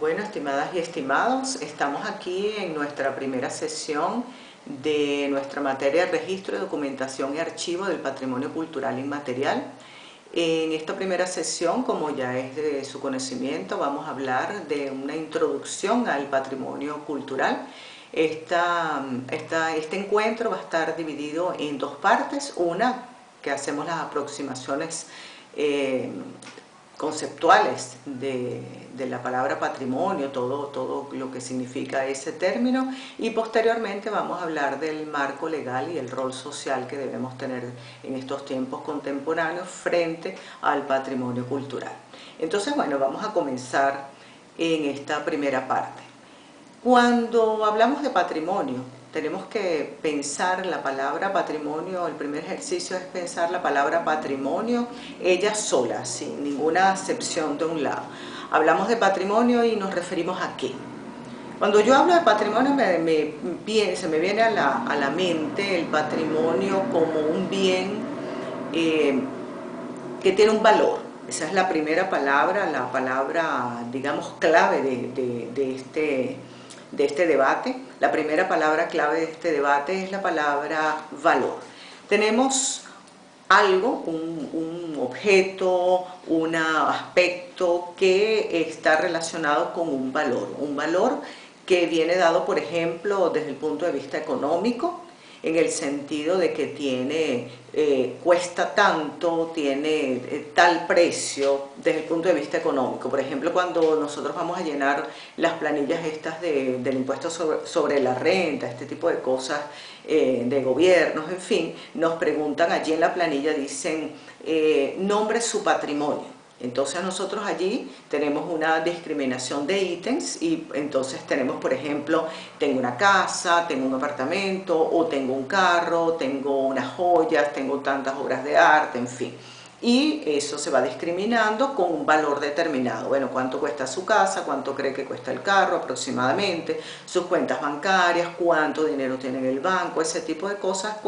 Bueno, estimadas y estimados, estamos aquí en nuestra primera sesión de nuestra materia de registro, documentación y archivo del patrimonio cultural inmaterial. En esta primera sesión, como ya es de su conocimiento, vamos a hablar de una introducción al patrimonio cultural. Este encuentro va a estar dividido en dos partes. Una, que hacemos las aproximaciones conceptuales de la palabra patrimonio, todo lo que significa ese término, y posteriormente vamos a hablar del marco legal y el rol social que debemos tener en estos tiempos contemporáneos frente al patrimonio cultural. Entonces, bueno, vamos a comenzar en esta primera parte. Cuando hablamos de patrimonio, tenemos que pensar la palabra patrimonio. El primer ejercicio es pensar la palabra patrimonio ella sola, sin ninguna acepción de un lado. Hablamos de patrimonio y nos referimos a ¿qué? Cuando yo hablo de patrimonio se me viene a la mente el patrimonio como un bien que tiene un valor. Esa es la primera palabra, la palabra, digamos, clave de este debate. La primera palabra clave de este debate es la palabra valor. Tenemos algo, un objeto, un aspecto que está relacionado con un valor que viene dado, por ejemplo, desde el punto de vista económico, en el sentido de que cuesta tanto, tiene tal precio desde el punto de vista económico. Por ejemplo, cuando nosotros vamos a llenar las planillas estas del impuesto sobre la renta, este tipo de cosas de gobiernos, en fin, nos preguntan allí en la planilla, dicen, nombre su patrimonio. Entonces nosotros allí tenemos una discriminación de ítems y entonces tenemos, por ejemplo, tengo una casa, tengo un apartamento, o tengo un carro, tengo unas joyas, tengo tantas obras de arte, en fin. Y eso se va discriminando con un valor determinado. Bueno, cuánto cuesta su casa, cuánto cree que cuesta el carro aproximadamente, sus cuentas bancarias, cuánto dinero tiene en el banco, ese tipo de cosas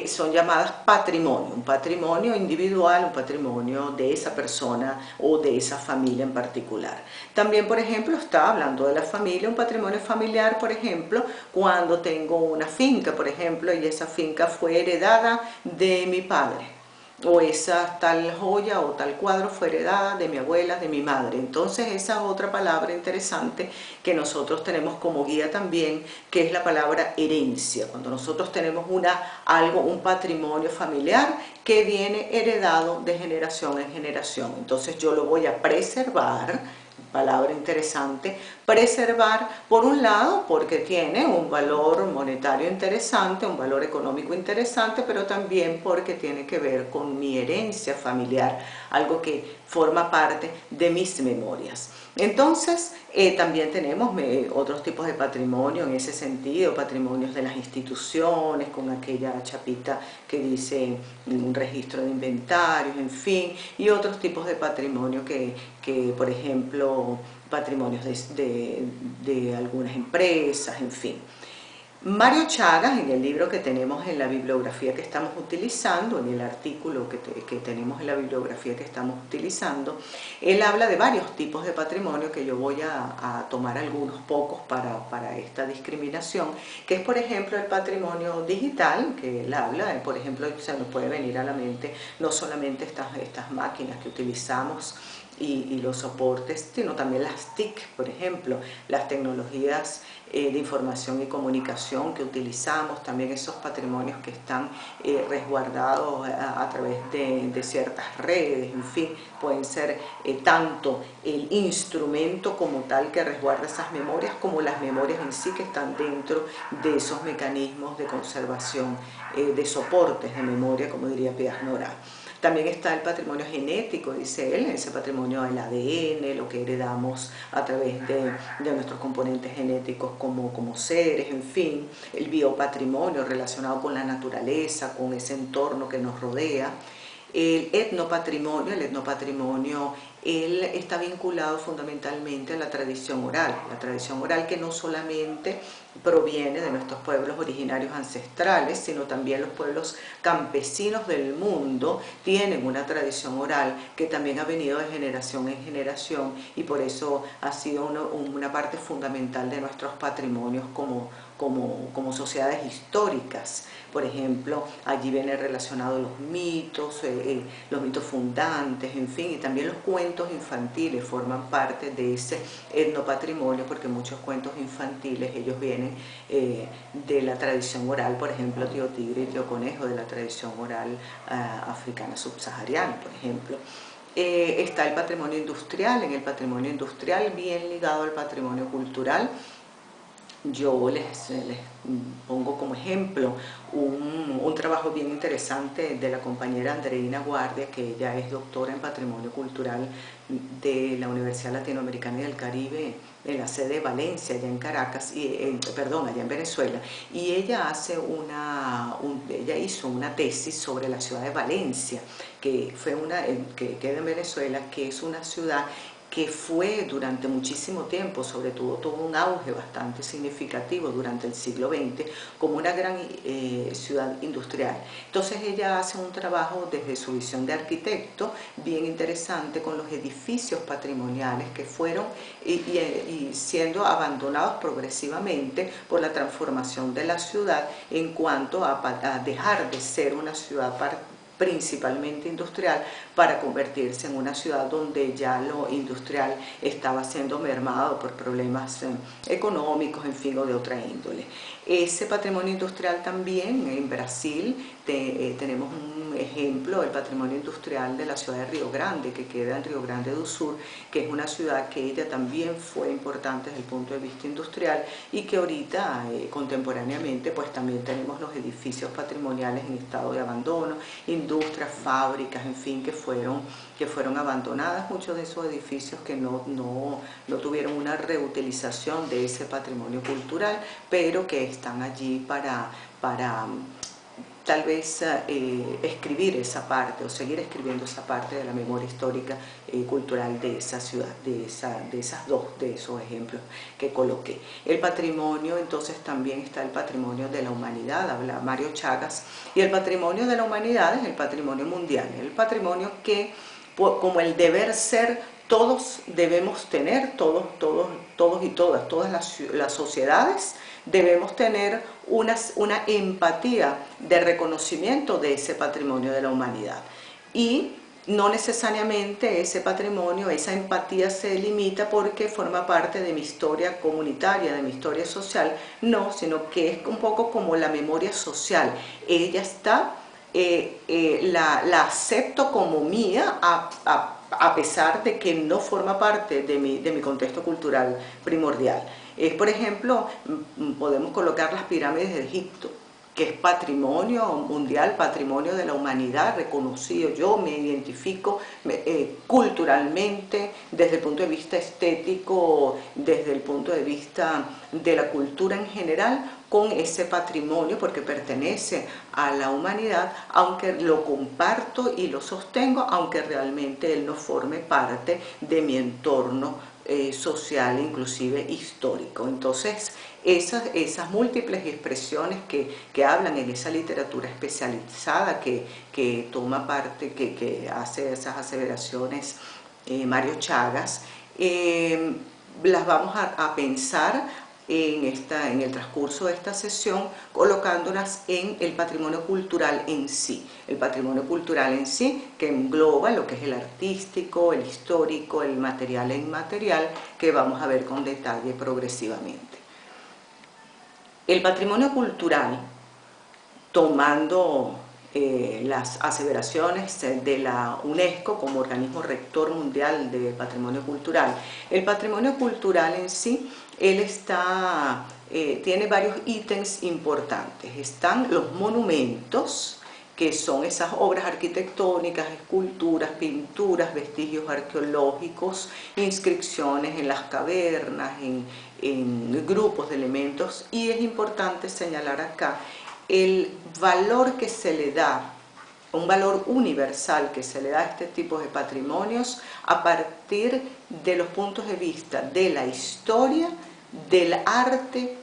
son llamadas patrimonio, un patrimonio individual, un patrimonio de esa persona o de esa familia en particular. También, por ejemplo, está hablando de la familia, un patrimonio familiar, por ejemplo, cuando tengo una finca, por ejemplo, y esa finca fue heredada de mi padre, o esa tal joya o tal cuadro fue heredada de mi abuela, de mi madre. Entonces esa otra palabra interesante que nosotros tenemos como guía también, que es la palabra herencia, cuando nosotros tenemos un patrimonio familiar que viene heredado de generación en generación. Entonces yo lo voy a preservar, palabra interesante, preservar por un lado porque tiene un valor monetario interesante, un valor económico interesante, pero también porque tiene que ver con mi herencia familiar, algo que forma parte de mis memorias. Entonces también tenemos otros tipos de patrimonio en ese sentido, patrimonios de las instituciones, con aquella chapita que dice un registro de inventarios, en fin, y otros tipos de patrimonio que por ejemplo, patrimonios de algunas empresas, en fin. Mario Chagas, en el libro que tenemos en la bibliografía que estamos utilizando, en el artículo que tenemos en la bibliografía que estamos utilizando, él habla de varios tipos de patrimonio que yo voy a tomar algunos pocos para esta discriminación, que es por ejemplo el patrimonio digital, que él habla, por ejemplo se nos puede venir a la mente no solamente estas máquinas que utilizamos y los soportes, sino también las TIC, por ejemplo, las tecnologías de información y comunicación que utilizamos, también esos patrimonios que están resguardados a través de ciertas redes, en fin, pueden ser tanto el instrumento como tal que resguarda esas memorias, como las memorias en sí que están dentro de esos mecanismos de conservación de soportes de memoria, como diría Piaz Nora. También está el patrimonio genético, dice él, ese patrimonio del ADN, lo que heredamos a través de nuestros componentes genéticos como seres, en fin, el biopatrimonio relacionado con la naturaleza, con ese entorno que nos rodea. El etnopatrimonio, él está vinculado fundamentalmente a la tradición oral que no solamente proviene de nuestros pueblos originarios ancestrales, sino también los pueblos campesinos del mundo tienen una tradición oral que también ha venido de generación en generación y por eso ha sido una parte fundamental de nuestros patrimonios como sociedades históricas. Por ejemplo, allí vienen relacionados los mitos fundantes, en fin, y también los cuentos infantiles forman parte de ese etnopatrimonio, porque muchos cuentos infantiles, ellos vienen de la tradición oral, por ejemplo, Tío Tigre y Tío Conejo, de la tradición oral africana subsahariana, por ejemplo. Está el patrimonio industrial. En el patrimonio industrial, bien ligado al patrimonio cultural, yo les pongo como ejemplo un trabajo bien interesante de la compañera Andreina Guardia, que ella es doctora en Patrimonio Cultural de la Universidad Latinoamericana y del Caribe, en la sede de Valencia, allá en Caracas, allá en Venezuela, y ella ella hizo una tesis sobre la ciudad de Valencia, que queda en Venezuela, que es una ciudad que fue durante muchísimo tiempo, sobre todo tuvo un auge bastante significativo durante el siglo XX, como una gran ciudad industrial. Entonces ella hace un trabajo desde su visión de arquitecto bien interesante con los edificios patrimoniales que fueron y siendo abandonados progresivamente por la transformación de la ciudad en cuanto a dejar de ser una ciudad principalmente industrial para convertirse en una ciudad donde ya lo industrial estaba siendo mermado por problemas económicos, en fin, o de otra índole. Ese patrimonio industrial también en Brasil tenemos un ejemplo, el patrimonio industrial de la ciudad de Río Grande, que queda en Río Grande do Sul, que es una ciudad que ella también fue importante desde el punto de vista industrial y que ahorita contemporáneamente pues también tenemos los edificios patrimoniales en estado de abandono, industrias, fábricas, en fin, que fueron abandonadas, muchos de esos edificios que no tuvieron una reutilización de ese patrimonio cultural, pero que están allí para tal vez escribir esa parte o seguir escribiendo esa parte de la memoria histórica cultural de esa ciudad, de esos ejemplos que coloqué. El patrimonio, entonces también está el patrimonio de la humanidad, habla Mario Chagas, y el patrimonio de la humanidad es el patrimonio mundial, el patrimonio que como el deber ser todos debemos tener, todos y todas las sociedades debemos tener una empatía de reconocimiento de ese patrimonio de la humanidad. Y no necesariamente ese patrimonio, esa empatía se limita porque forma parte de mi historia comunitaria, de mi historia social, no, sino que es un poco como la memoria social. Ella está, la acepto como mía a pesar de que no forma parte de mi contexto cultural primordial. Por ejemplo, podemos colocar las pirámides de Egipto, que es patrimonio mundial, patrimonio de la humanidad reconocido. Yo me identifico culturalmente, desde el punto de vista estético, desde el punto de vista de la cultura en general, con ese patrimonio porque pertenece a la humanidad, aunque lo comparto y lo sostengo, aunque realmente él no forme parte de mi entorno social, inclusive histórico. Entonces, esas múltiples expresiones que hablan en esa literatura especializada que toma parte, que hace esas aseveraciones Mario Chagas, las vamos a pensar en el transcurso de esta sesión, colocándolas en el patrimonio cultural en sí. El patrimonio cultural en sí, que engloba lo que es el artístico, el histórico, el material e inmaterial, que vamos a ver con detalle progresivamente. El patrimonio cultural, tomando las aseveraciones de la UNESCO como organismo rector mundial de patrimonio cultural. El patrimonio cultural en sí, tiene varios ítems importantes. Están los monumentos, que son esas obras arquitectónicas, esculturas, pinturas, vestigios arqueológicos, inscripciones en las cavernas, en grupos de elementos, y es importante señalar acá el valor que se le da un valor universal que se le da a este tipo de patrimonios a partir de los puntos de vista de la historia, del arte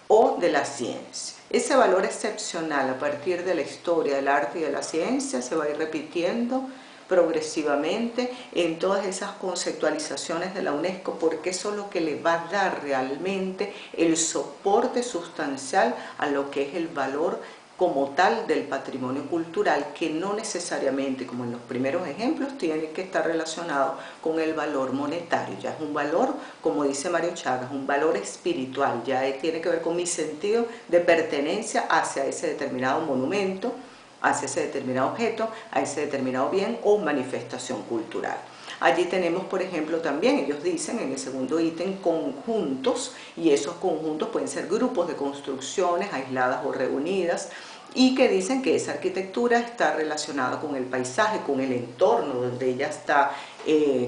o de la ciencia. Ese valor excepcional a partir de la historia, del arte y de la ciencia se va a ir repitiendo progresivamente en todas esas conceptualizaciones de la UNESCO, porque eso es lo que le va a dar realmente el soporte sustancial a lo que es el valor como tal del patrimonio cultural, que no necesariamente, como en los primeros ejemplos, tiene que estar relacionado con el valor monetario. Ya es un valor, como dice Mario Chagas, un valor espiritual, ya tiene que ver con mi sentido de pertenencia hacia ese determinado monumento, hacia ese determinado objeto, a ese determinado bien o manifestación cultural. Allí tenemos, por ejemplo, también, ellos dicen en el segundo ítem, conjuntos, y esos conjuntos pueden ser grupos de construcciones aisladas o reunidas, y que dicen que esa arquitectura está relacionada con el paisaje, con el entorno donde ella está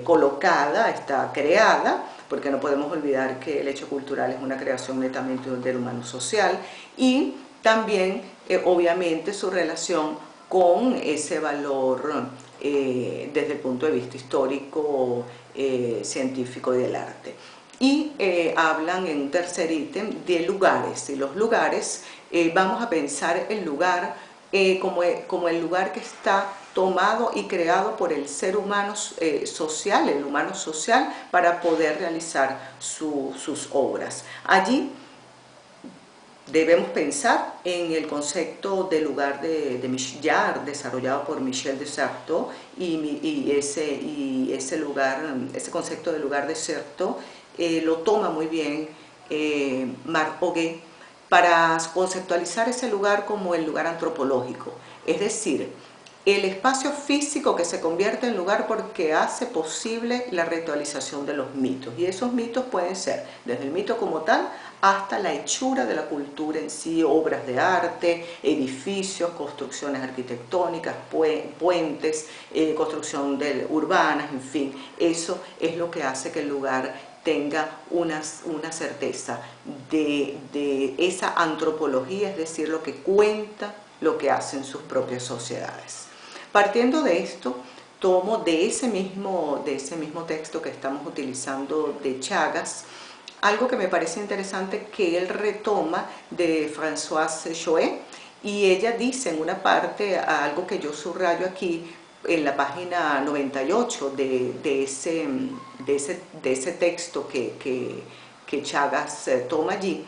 colocada, está creada, porque no podemos olvidar que el hecho cultural es una creación netamente del humano social, y también, obviamente, su relación con ese valor desde el punto de vista histórico, científico y del arte. Y hablan en un tercer ítem de lugares, y los lugares, vamos a pensar el lugar como el lugar que está tomado y creado por el ser humano social, el humano social, para poder realizar sus obras. Allí debemos pensar en el concepto de lugar de Michel, desarrollado por Michel de Certeau, y ese concepto de lugar de Certeau lo toma muy bien Marc Auguet para conceptualizar ese lugar como el lugar antropológico, es decir, el espacio físico que se convierte en lugar porque hace posible la ritualización de los mitos. Y esos mitos pueden ser desde el mito como tal hasta la hechura de la cultura en sí, obras de arte, edificios, construcciones arquitectónicas, puentes, construcción urbanas, en fin. Eso es lo que hace que el lugar tenga una certeza de esa antropología, es decir, lo que cuenta, lo que hacen sus propias sociedades. Partiendo de esto, tomo de ese mismo texto que estamos utilizando de Chagas, algo que me parece interesante que él retoma de Françoise Choët, y ella dice en una parte, algo que yo subrayo aquí, en la página 98 de ese texto que Chagas toma allí,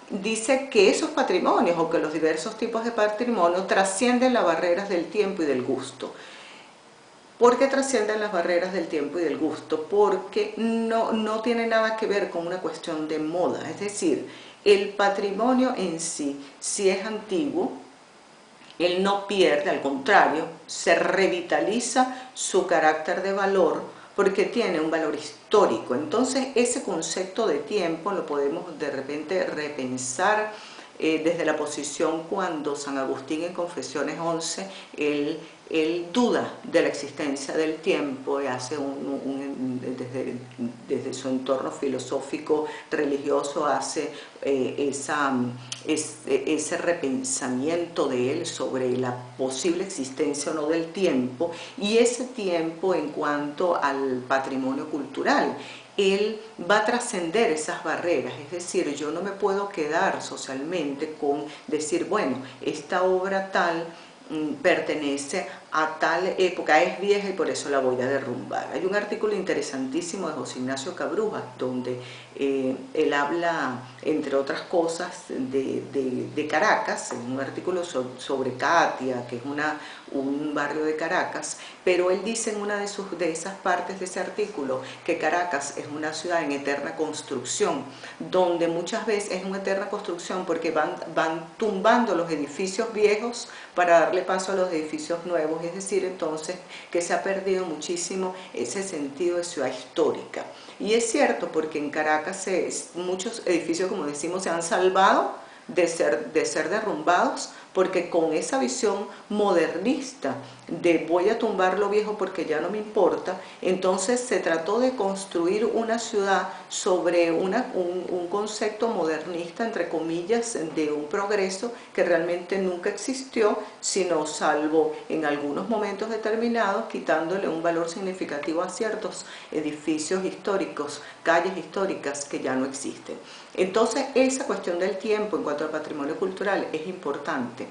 dice que esos patrimonios o que los diversos tipos de patrimonio trascienden las barreras del tiempo y del gusto. ¿Por qué trascienden las barreras del tiempo y del gusto? Porque no tiene nada que ver con una cuestión de moda, es decir, el patrimonio en sí, si es antiguo, él no pierde, al contrario, se revitaliza su carácter de valor porque tiene un valor histórico. Entonces ese concepto de tiempo lo podemos de repente repensar desde la posición cuando San Agustín en Confesiones 11, él duda de la existencia del tiempo y hace desde su entorno filosófico religioso hace ese repensamiento de él sobre la posible existencia o no del tiempo, y ese tiempo en cuanto al patrimonio cultural. Él va a trascender esas barreras, es decir, yo no me puedo quedar socialmente con decir, bueno, esta obra tal pertenece a tal época, es vieja y por eso la voy a derrumbar. Hay un artículo interesantísimo de José Ignacio Cabrujas donde él habla, entre otras cosas, de Caracas, en un artículo sobre Catia, que es un barrio de Caracas, pero él dice en una de esas partes de ese artículo que Caracas es una ciudad en eterna construcción, donde muchas veces es una eterna construcción porque van tumbando los edificios viejos para darle paso a los edificios nuevos, es decir, entonces que se ha perdido muchísimo ese sentido de ciudad histórica. Y es cierto, porque en Caracas muchos edificios, como decimos, se han salvado de ser derrumbados porque con esa visión modernista de voy a tumbar lo viejo porque ya no me importa, entonces se trató de construir una ciudad sobre un concepto modernista, entre comillas, de un progreso que realmente nunca existió, sino salvo en algunos momentos determinados, quitándole un valor significativo a ciertos edificios históricos, calles históricas que ya no existen. Entonces, esa cuestión del tiempo en cuanto al patrimonio cultural es importante.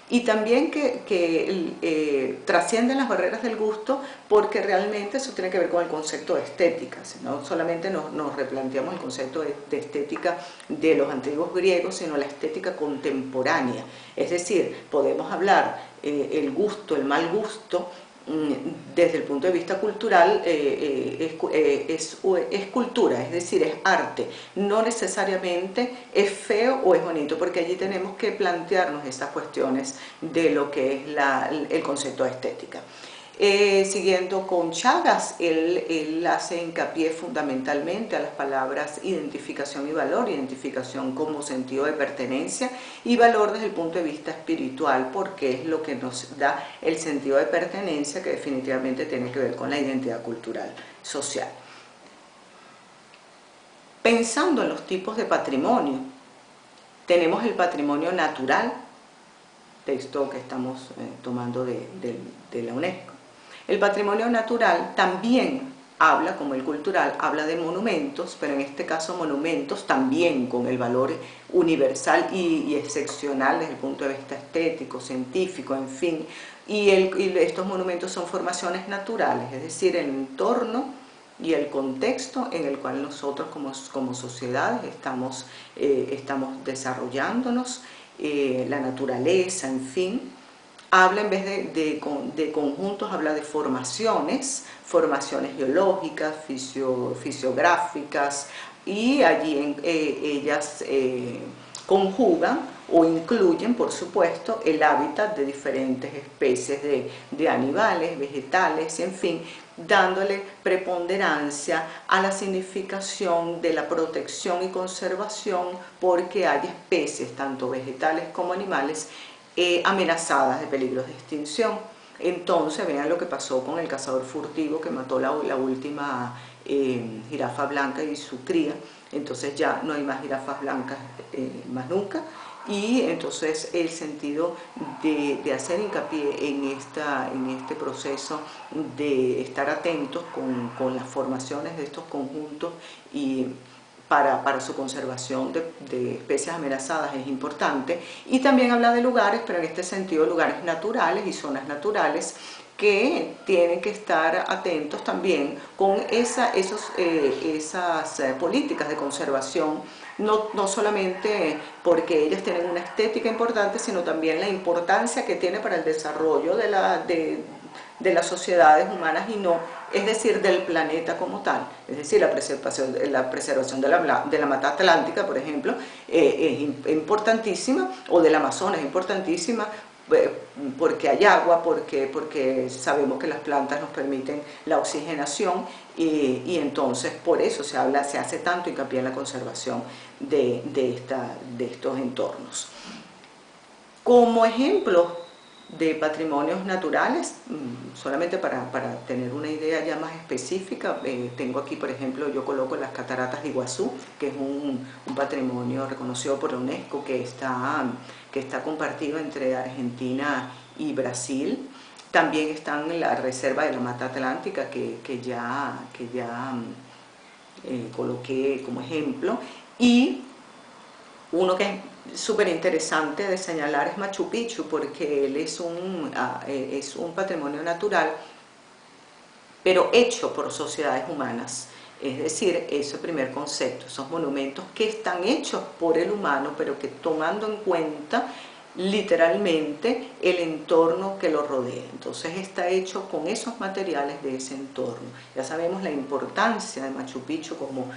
Y también que trascienden las barreras del gusto, porque realmente eso tiene que ver con el concepto de estética. No solamente nos replanteamos el concepto de estética de los antiguos griegos, sino la estética contemporánea. Es decir, podemos hablar el gusto, el mal gusto, desde el punto de vista cultural, es cultura, es decir, es arte, no necesariamente es feo o es bonito, porque allí tenemos que plantearnos esas cuestiones de lo que es el concepto de estética. Siguiendo con Chagas, él hace hincapié fundamentalmente a las palabras identificación y valor, identificación como sentido de pertenencia y valor desde el punto de vista espiritual, porque es lo que nos da el sentido de pertenencia, que definitivamente tiene que ver con la identidad cultural social. Pensando en los tipos de patrimonio, tenemos el patrimonio natural, texto que estamos tomando de la UNESCO. El patrimonio natural también habla, como el cultural, habla de monumentos, pero en este caso monumentos también con el valor universal y excepcional desde el punto de vista estético, científico, en fin. Y estos monumentos son formaciones naturales, es decir, el entorno y el contexto en el cual nosotros como sociedades estamos desarrollándonos, la naturaleza, en fin. Habla, en vez de conjuntos, habla de formaciones geológicas, fisiográficas, y allí ellas conjugan o incluyen, por supuesto, el hábitat de diferentes especies de animales, vegetales, en fin, dándole preponderancia a la significación de la protección y conservación, porque hay especies, tanto vegetales como animales, amenazadas de peligros de extinción. Entonces vean lo que pasó con el cazador furtivo que mató la última jirafa blanca y su cría. Entonces ya no hay más jirafas blancas más nunca, y entonces el sentido de hacer hincapié en este proceso de estar atentos con las formaciones de estos conjuntos y para su conservación de especies amenazadas es importante. Y también habla de lugares, pero en este sentido lugares naturales y zonas naturales que tienen que estar atentos también con esas políticas de conservación, no solamente porque ellas tienen una estética importante, sino también la importancia que tiene para el desarrollo de las sociedades humanas, y no, es decir, del planeta como tal. Es decir, la preservación de la mata atlántica, por ejemplo, es importantísima, o del Amazonas es importantísima, porque hay agua, porque sabemos que las plantas nos permiten la oxigenación, y entonces por eso se hace tanto hincapié en la conservación de estos entornos. Como ejemplo de patrimonios naturales, solamente para tener una idea ya más específica, tengo aquí, por ejemplo, yo coloco las cataratas de Iguazú, que es un patrimonio reconocido por la UNESCO, que está compartido entre Argentina y Brasil. También están en la reserva de la Mata Atlántica, que ya coloqué como ejemplo, y uno que es súper interesante de señalar es Machu Picchu, porque él es un patrimonio natural, pero hecho por sociedades humanas. Es decir, ese primer concepto, esos monumentos que están hechos por el humano, pero que tomando en cuenta literalmente el entorno que lo rodea. Entonces está hecho con esos materiales de ese entorno. Ya sabemos la importancia de Machu Picchu como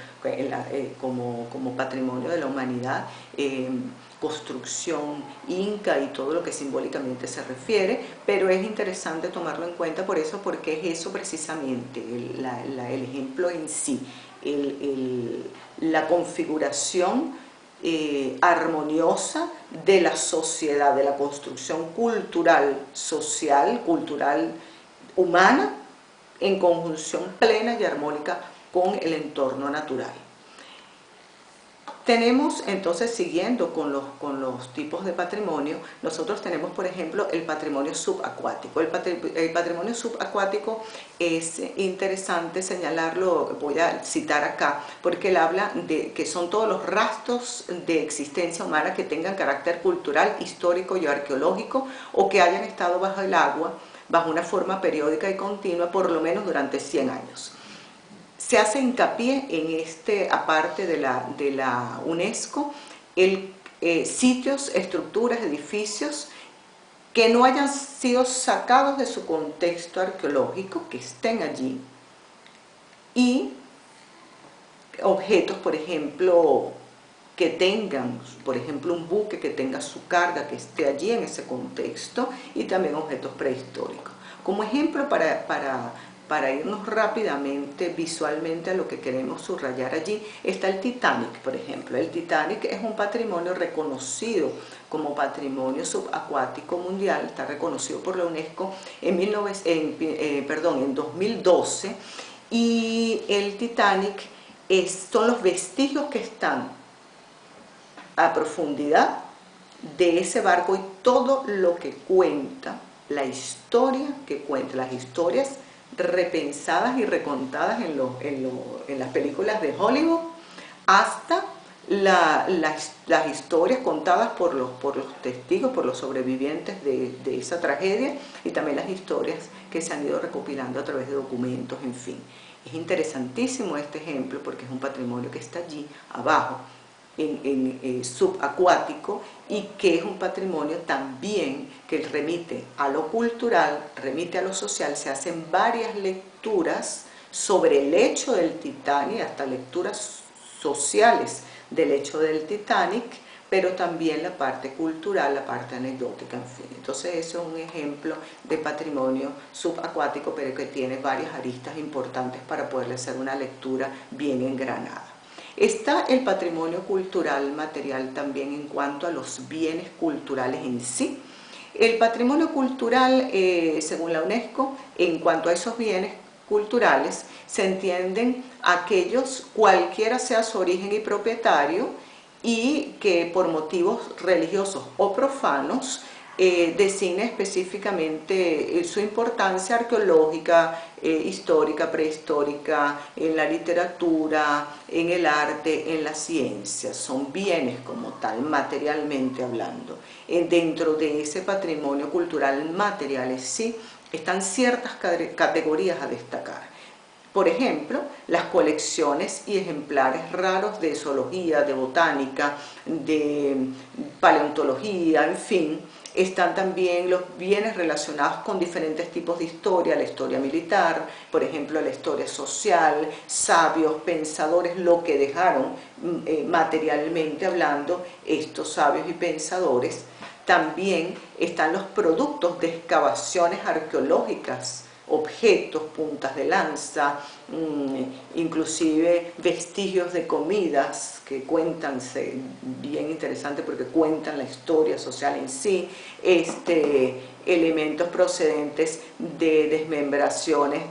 patrimonio de la humanidad, construcción inca y todo lo que simbólicamente se refiere, pero es interesante tomarlo en cuenta por eso, porque es eso precisamente, el ejemplo en sí, la configuración armoniosa de la sociedad, de la construcción cultural, social, cultural, humana, en conjunción plena y armónica con el entorno natural. Tenemos entonces, siguiendo con los tipos de patrimonio, nosotros tenemos, por ejemplo, el patrimonio subacuático. El patrimonio subacuático es interesante señalarlo, voy a citar acá, porque él habla de que son todos los rastros de existencia humana que tengan carácter cultural, histórico y arqueológico, o que hayan estado bajo el agua, bajo una forma periódica y continua, por lo menos durante 100 años. Se hace hincapié en aparte de la UNESCO, sitios, estructuras, edificios que no hayan sido sacados de su contexto arqueológico, que estén allí, y objetos, por ejemplo, que tengan, por ejemplo, un buque que tenga su carga, que esté allí en ese contexto, y también objetos prehistóricos. Como ejemplo, para irnos rápidamente, visualmente a lo que queremos subrayar allí, está el Titanic, por ejemplo. El Titanic es un patrimonio reconocido como patrimonio subacuático mundial, está reconocido por la UNESCO en 2012, y el Titanic son los vestigios que están a profundidad de ese barco y todo lo que cuenta, la historia que cuenta, las historias repensadas y recontadas en las películas de Hollywood, hasta las historias contadas por los testigos, por los sobrevivientes de esa tragedia, y también las historias que se han ido recopilando a través de documentos, en fin. Es interesantísimo este ejemplo porque es un patrimonio que está allí abajo, subacuático, y que es un patrimonio también que remite a lo cultural, remite a lo social. Se hacen varias lecturas sobre el hecho del Titanic, hasta lecturas sociales del hecho del Titanic, pero también la parte cultural, la parte anecdótica, en fin. Entonces eso es un ejemplo de patrimonio subacuático, pero que tiene varias aristas importantes para poderle hacer una lectura bien engranada. Está el patrimonio cultural material también en cuanto a los bienes culturales en sí. El patrimonio cultural, según la UNESCO, en cuanto a esos bienes culturales, se entienden aquellos, cualquiera sea su origen y propietario, y que por motivos religiosos o profanos designa específicamente su importancia arqueológica, histórica, prehistórica, en la literatura, en el arte, en la ciencia. Son bienes como tal, materialmente hablando. Dentro de ese patrimonio cultural material sí están ciertas categorías a destacar. Por ejemplo, las colecciones y ejemplares raros de zoología, de botánica, de paleontología, en fin. Están también los bienes relacionados con diferentes tipos de historia, la historia militar, por ejemplo, la historia social, sabios, pensadores, lo que dejaron materialmente hablando estos sabios y pensadores. También están los productos de excavaciones arqueológicas, objetos, puntas de lanza, inclusive vestigios de comidas que cuentan, bien interesante porque cuentan la historia social en sí, elementos procedentes de desmembraciones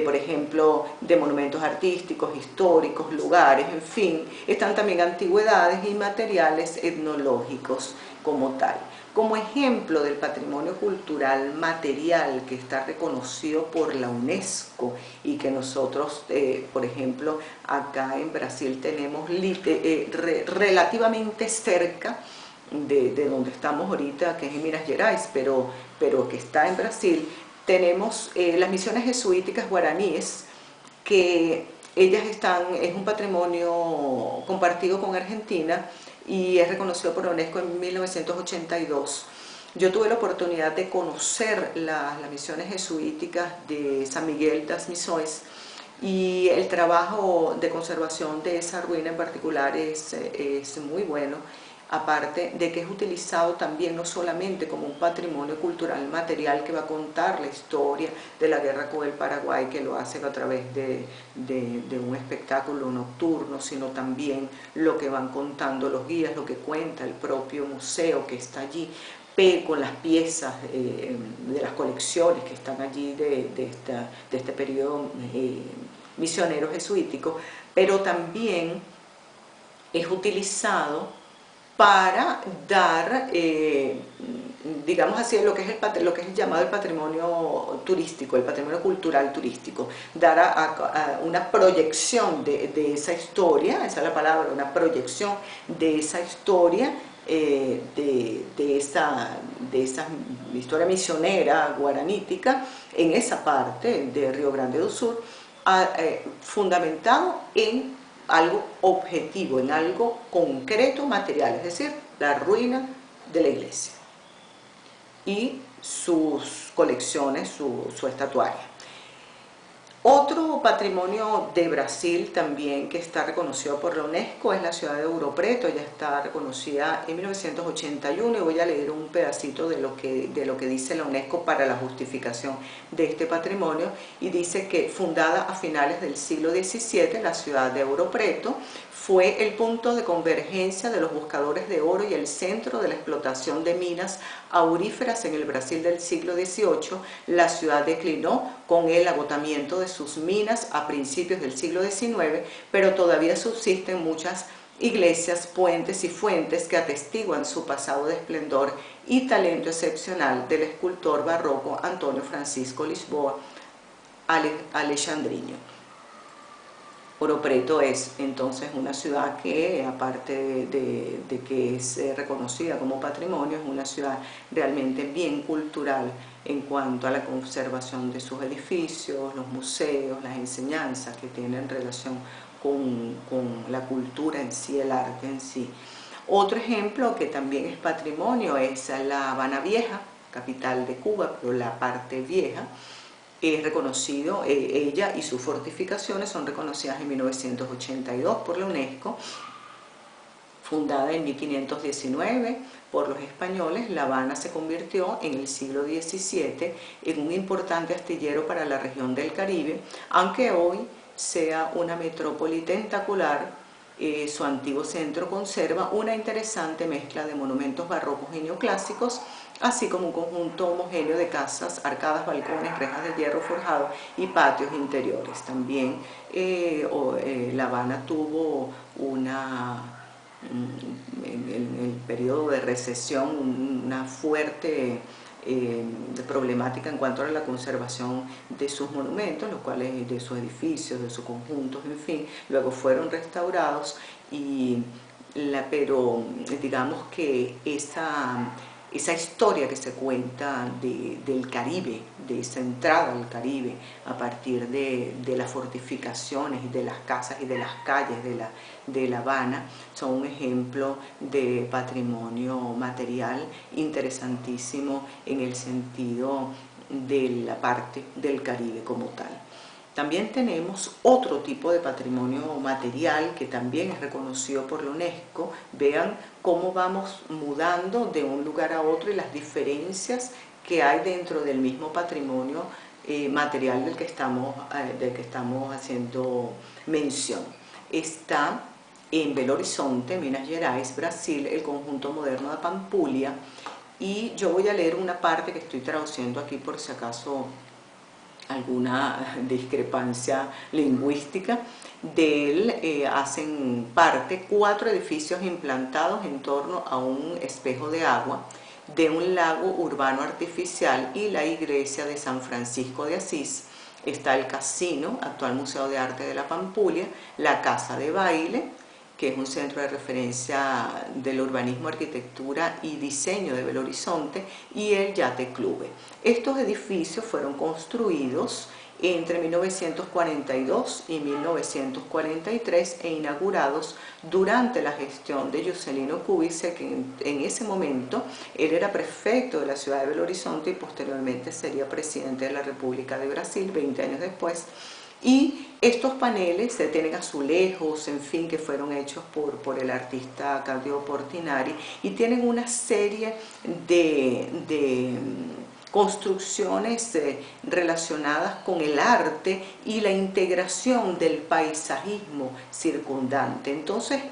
por ejemplo, de monumentos artísticos, históricos, lugares, en fin. Están también antigüedades y materiales etnológicos como tal. Como ejemplo del patrimonio cultural material que está reconocido por la UNESCO y que nosotros, por ejemplo, acá en Brasil tenemos relativamente cerca de donde estamos ahorita, que es en Minas Gerais, pero que está en Brasil, tenemos las misiones jesuíticas guaraníes, que es un patrimonio compartido con Argentina y es reconocido por la UNESCO en 1982. Yo tuve la oportunidad de conocer las misiones jesuíticas de San Miguel das Missões, y el trabajo de conservación de esa ruina en particular es muy bueno. aparte de que es utilizado también no solamente como un patrimonio cultural material que va a contar la historia de la guerra con el Paraguay, que lo hace a través de un espectáculo nocturno, sino también lo que van contando los guías, lo que cuenta el propio museo que está allí, con las piezas de las colecciones que están allí de este periodo misionero jesuítico, pero también es utilizado para dar, digamos así, lo que es el llamado el patrimonio turístico, el patrimonio cultural turístico, dar a una proyección de esa historia, esa es la palabra, una proyección de esa historia, de esa historia misionera guaranítica en esa parte de Río Grande do Sur, fundamentado en algo objetivo, en algo concreto, material, es decir, la ruina de la iglesia y sus colecciones, su estatuaria. Otro patrimonio de Brasil también que está reconocido por la UNESCO es la ciudad de Ouro Preto. Ya está reconocida en 1981 y voy a leer un pedacito de lo que dice la UNESCO para la justificación de este patrimonio, y dice que fundada a finales del siglo XVII, la ciudad de Ouro Preto fue el punto de convergencia de los buscadores de oro y el centro de la explotación de minas auríferas en el Brasil del siglo XVIII. La ciudad declinó con el agotamiento de sus minas a principios del siglo XIX, pero todavía subsisten muchas iglesias, puentes y fuentes que atestiguan su pasado de esplendor y talento excepcional del escultor barroco Antonio Francisco Lisboa Alexandrino. Ouro Preto es entonces una ciudad que, aparte de que es reconocida como patrimonio, es una ciudad realmente bien cultural en cuanto a la conservación de sus edificios, los museos, las enseñanzas que tienen relación con la cultura en sí, el arte en sí. Otro ejemplo que también es patrimonio es La Habana Vieja, capital de Cuba, pero la parte vieja. Es reconocido, ella y sus fortificaciones son reconocidas en 1982 por la UNESCO. Fundada en 1519 por los españoles, La Habana se convirtió en el siglo XVII en un importante astillero para la región del Caribe, aunque hoy sea una metrópoli tentacular. Su antiguo centro conserva una interesante mezcla de monumentos barrocos y neoclásicos, así como un conjunto homogéneo de casas, arcadas, balcones, rejas de hierro forjado y patios interiores. También La Habana tuvo en el periodo de recesión, una fuerte problemática en cuanto a la conservación de sus monumentos, los cuales de sus edificios, de sus conjuntos, en fin, luego fueron restaurados, pero digamos que esa historia que se cuenta del Caribe, de esa entrada al Caribe a partir de las fortificaciones y de las casas y de las calles de La Habana, son un ejemplo de patrimonio material interesantísimo en el sentido de la parte del Caribe como tal. También tenemos otro tipo de patrimonio material que también es reconocido por la UNESCO. Vean cómo vamos mudando de un lugar a otro y las diferencias que hay dentro del mismo patrimonio material del que estamos haciendo mención. Está en Belo Horizonte, Minas Gerais, Brasil, el conjunto moderno de Pampulha, y yo voy a leer una parte que estoy traduciendo aquí por si acaso alguna discrepancia lingüística. De él hacen parte 4 edificios implantados en torno a un espejo de agua de un lago urbano artificial y la iglesia de San Francisco de Asís. Está el casino, actual Museo de Arte de la Pampulha, la casa de baile, que es un centro de referencia del urbanismo, arquitectura y diseño de Belo Horizonte, y el Yate Club. Estos edificios fueron construidos entre 1942 y 1943 e inaugurados durante la gestión de Juscelino Kubitschek, que en ese momento él era prefecto de la ciudad de Belo Horizonte y posteriormente sería presidente de la República de Brasil 20 años después. Y estos paneles tienen azulejos, en fin, que fueron hechos por el artista Claudio Portinari, y tienen una serie de construcciones relacionadas con el arte y la integración del paisajismo circundante. Entonces,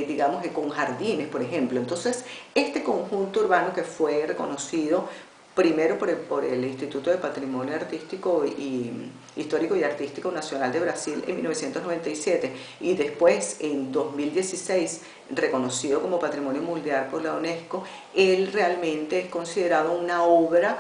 digamos que con jardines, por ejemplo. Entonces, este conjunto urbano que fue reconocido primero por el Instituto de Patrimonio Artístico Histórico y Artístico Nacional de Brasil en 1997 y después en 2016 reconocido como Patrimonio Mundial por la UNESCO, él realmente es considerado una obra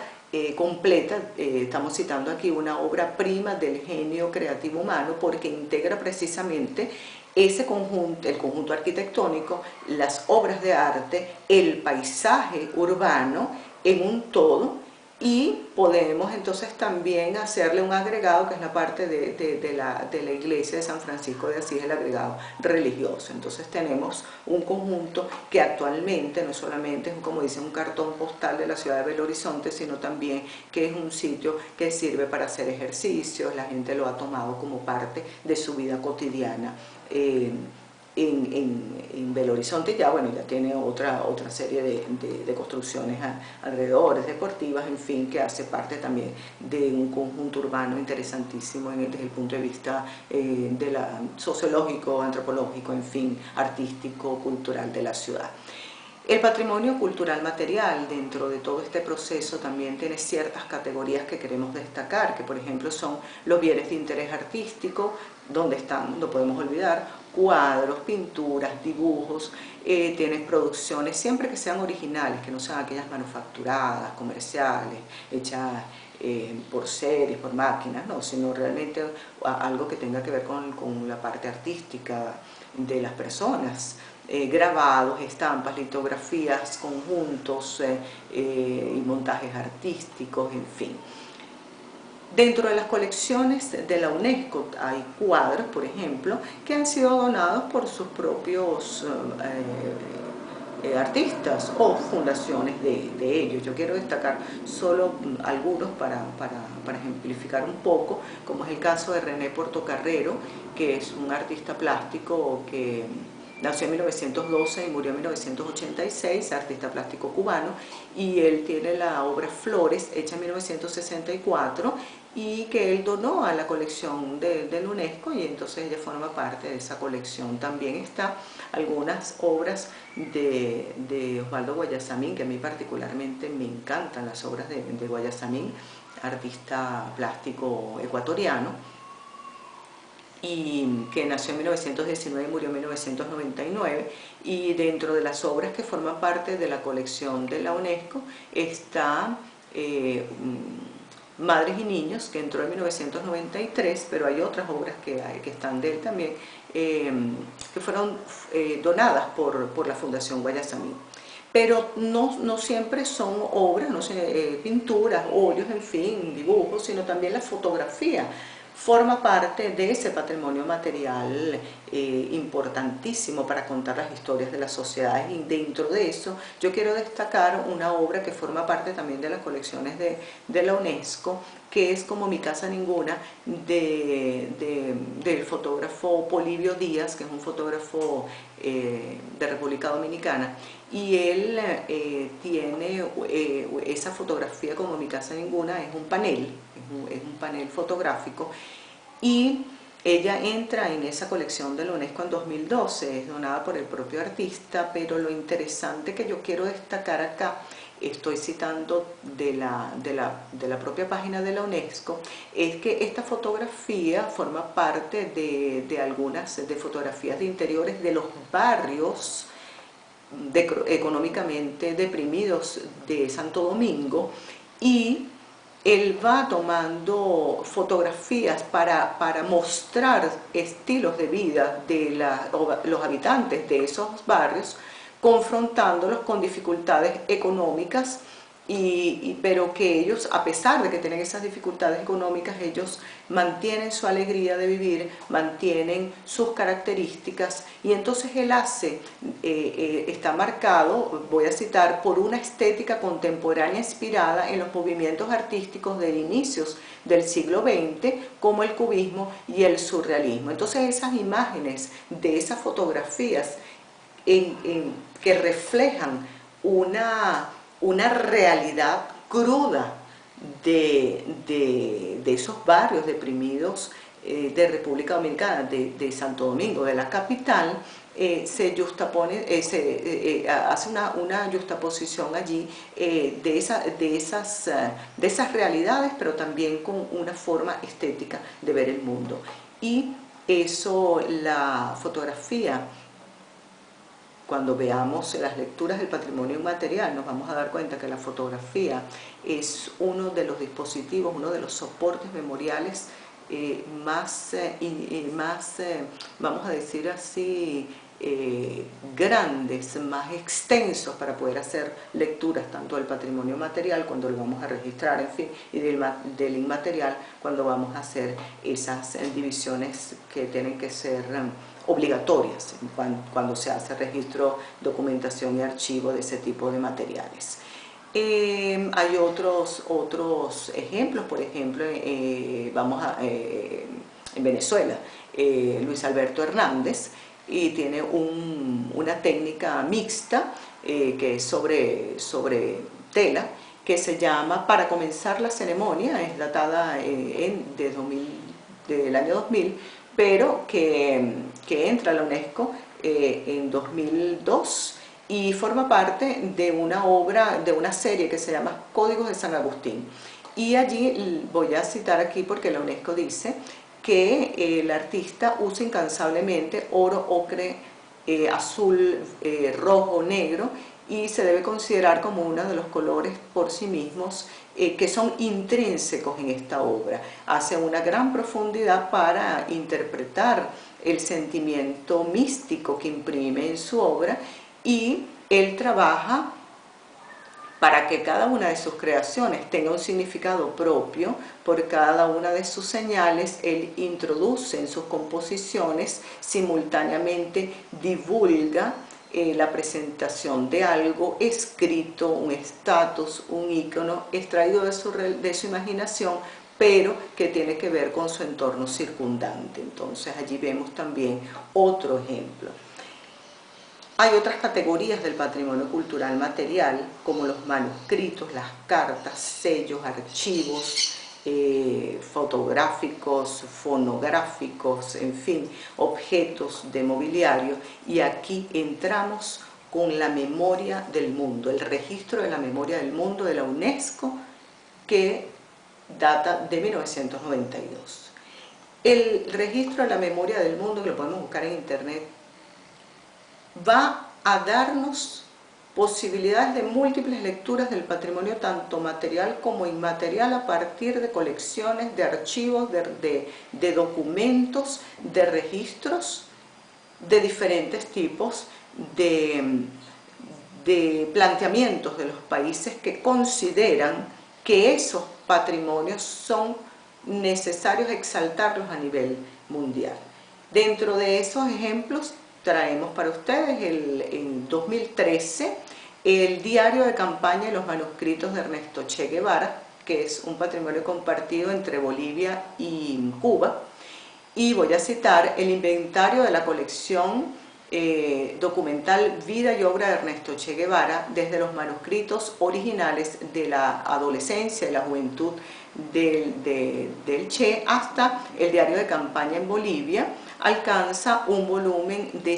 completa, estamos citando aquí una obra prima del genio creativo humano, porque integra precisamente ese conjunto, el conjunto arquitectónico, las obras de arte, el paisaje urbano en un todo, y podemos entonces también hacerle un agregado que es la parte de la iglesia de San Francisco de Asís, el agregado religioso. Entonces tenemos un conjunto que actualmente no solamente es, como dicen, un cartón postal de la ciudad de Belo Horizonte, sino también que es un sitio que sirve para hacer ejercicios, la gente lo ha tomado como parte de su vida cotidiana. En Belo Horizonte ya, bueno, ya tiene otra serie de construcciones alrededor, deportivas, en fin, que hace parte también de un conjunto urbano interesantísimo desde el punto de vista sociológico, antropológico, en fin, artístico, cultural de la ciudad. El patrimonio cultural material dentro de todo este proceso también tiene ciertas categorías que queremos destacar, que por ejemplo son los bienes de interés artístico, donde están, no podemos olvidar, cuadros, pinturas, dibujos, tienes producciones, siempre que sean originales, que no sean aquellas manufacturadas, comerciales, hechas por series, por máquinas, no, sino realmente algo que tenga que ver con la parte artística de las personas. Grabados, estampas, litografías, conjuntos y montajes artísticos, en fin. Dentro de las colecciones de la UNESCO hay cuadros, por ejemplo, que han sido donados por sus propios artistas o fundaciones de ellos. Yo quiero destacar solo algunos para ejemplificar un poco, como es el caso de René Portocarrero, que es un artista plástico que nació en 1912 y murió en 1986, artista plástico cubano, y él tiene la obra Flores, hecha en 1964, y que él donó a la colección del UNESCO, y entonces ella forma parte de esa colección. También está algunas obras de Osvaldo Guayasamín, que a mí particularmente me encantan las obras de Guayasamín, artista plástico ecuatoriano, y que nació en 1919 y murió en 1999, y dentro de las obras que forman parte de la colección de la UNESCO está Madres y Niños, que entró en 1993, pero hay otras obras que están de él también, que fueron donadas por la Fundación Guayasamín. Pero no siempre son obras, no sé, pinturas, óleos, en fin, dibujos, sino también la fotografía forma parte de ese patrimonio material importantísimo para contar las historias de las sociedades, y dentro de eso yo quiero destacar una obra que forma parte también de las colecciones de la UNESCO, que es Como mi casa ninguna, del fotógrafo Polibio Díaz, que es un fotógrafo de República Dominicana, y él tiene esa fotografía Como mi casa ninguna, es un panel fotográfico, y ella entra en esa colección de la UNESCO en 2012, es donada por el propio artista, pero lo interesante que yo quiero destacar acá, estoy citando de la propia página de la UNESCO, es que esta fotografía forma parte de algunas fotografías de interiores de los barrios económicamente deprimidos de Santo Domingo, y él va tomando fotografías para mostrar estilos de vida de los habitantes de esos barrios, confrontándolos con dificultades económicas pero que ellos, a pesar de que tienen esas dificultades económicas, ellos mantienen su alegría de vivir, mantienen sus características, y entonces él está marcado, voy a citar, por una estética contemporánea inspirada en los movimientos artísticos de inicios del siglo XX, como el cubismo y el surrealismo. Entonces esas imágenes de esas fotografías que reflejan una realidad cruda de esos barrios deprimidos de República Dominicana, de Santo Domingo, de la capital, se juxtapone, hace una juxtaposición allí de esas realidades, pero también con una forma estética de ver el mundo. Y eso, la fotografía, cuando veamos las lecturas del patrimonio inmaterial, nos vamos a dar cuenta que la fotografía es uno de los dispositivos, uno de los soportes memoriales más, vamos a decir así, grandes, más extensos para poder hacer lecturas tanto del patrimonio material cuando lo vamos a registrar, en fin, y del inmaterial cuando vamos a hacer esas divisiones que tienen que ser obligatorias cuando se hace registro, documentación y archivo de ese tipo de materiales. Hay otros ejemplos, por ejemplo, en Venezuela, Luis Alberto Hernández, y tiene una técnica mixta que es sobre tela, que se llama Para comenzar la ceremonia, es datada del año 2000, pero que entra a la UNESCO en 2002 y forma parte de una obra, de una serie que se llama Códigos de San Agustín. Y allí voy a citar aquí porque la UNESCO dice que el artista usa incansablemente oro, ocre, azul, rojo, negro, y se debe considerar como uno de los colores por sí mismos que son intrínsecos en esta obra. Hace una gran profundidad para interpretar el sentimiento místico que imprime en su obra, y él trabaja para que cada una de sus creaciones tenga un significado propio. Por cada una de sus señales, él introduce en sus composiciones, simultáneamente divulga la presentación de algo escrito, un estatus, un ícono extraído de su imaginación, pero que tiene que ver con su entorno circundante. Entonces allí vemos también otro ejemplo. Hay otras categorías del patrimonio cultural material, como los manuscritos, las cartas, sellos, archivos, fotográficos, fonográficos, en fin, objetos de mobiliario, y aquí entramos con la memoria del mundo, el registro de la memoria del mundo de la UNESCO, que data de 1992. El registro de la memoria del mundo, que lo podemos buscar en internet, va a darnos posibilidades de múltiples lecturas del patrimonio tanto material como inmaterial a partir de colecciones, de archivos, de documentos, de registros de diferentes tipos, de planteamientos de los países que consideran que esos patrimonios son necesarios exaltarlos a nivel mundial. Dentro de esos ejemplos traemos para ustedes en 2013 el diario de campaña y los manuscritos de Ernesto Che Guevara, que es un patrimonio compartido entre Bolivia y Cuba, y voy a citar el inventario de la colección documental Vida y obra de Ernesto Che Guevara, desde los manuscritos originales de la adolescencia y la juventud del Che hasta el diario de campaña en Bolivia. Alcanza un volumen de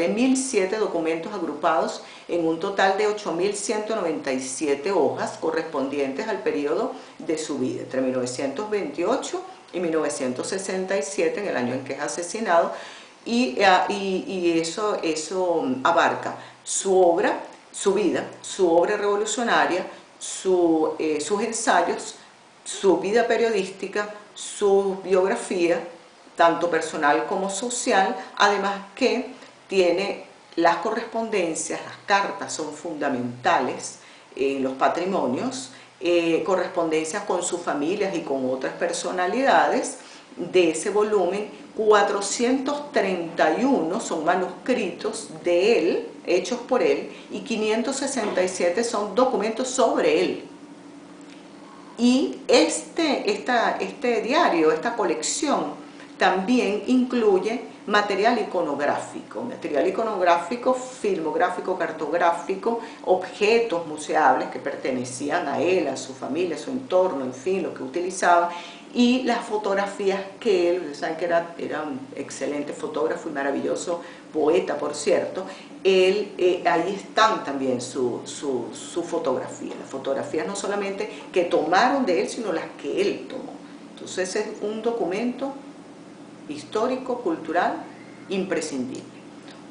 1007 documentos agrupados en un total de 8197 hojas correspondientes al periodo de su vida, entre 1928 y 1967, en el año en que es asesinado, y eso abarca su obra, su vida, su obra revolucionaria, sus ensayos, su vida periodística, su biografía, tanto personal como social, además que tiene las correspondencias, las cartas son fundamentales en los patrimonios, correspondencias con sus familias y con otras personalidades. De ese volumen, 431 son manuscritos de él, hechos por él, y 567 son documentos sobre él. Y este diario, esta colección, también incluye material iconográfico, filmográfico, cartográfico, objetos museables que pertenecían a él, a su familia, a su entorno, en fin, lo que utilizaba, y las fotografías que él, saben que era un excelente fotógrafo y maravilloso poeta, por cierto, ahí están también su fotografía, las fotografías no solamente que tomaron de él, sino las que él tomó. Entonces es un documento histórico, cultural, imprescindible.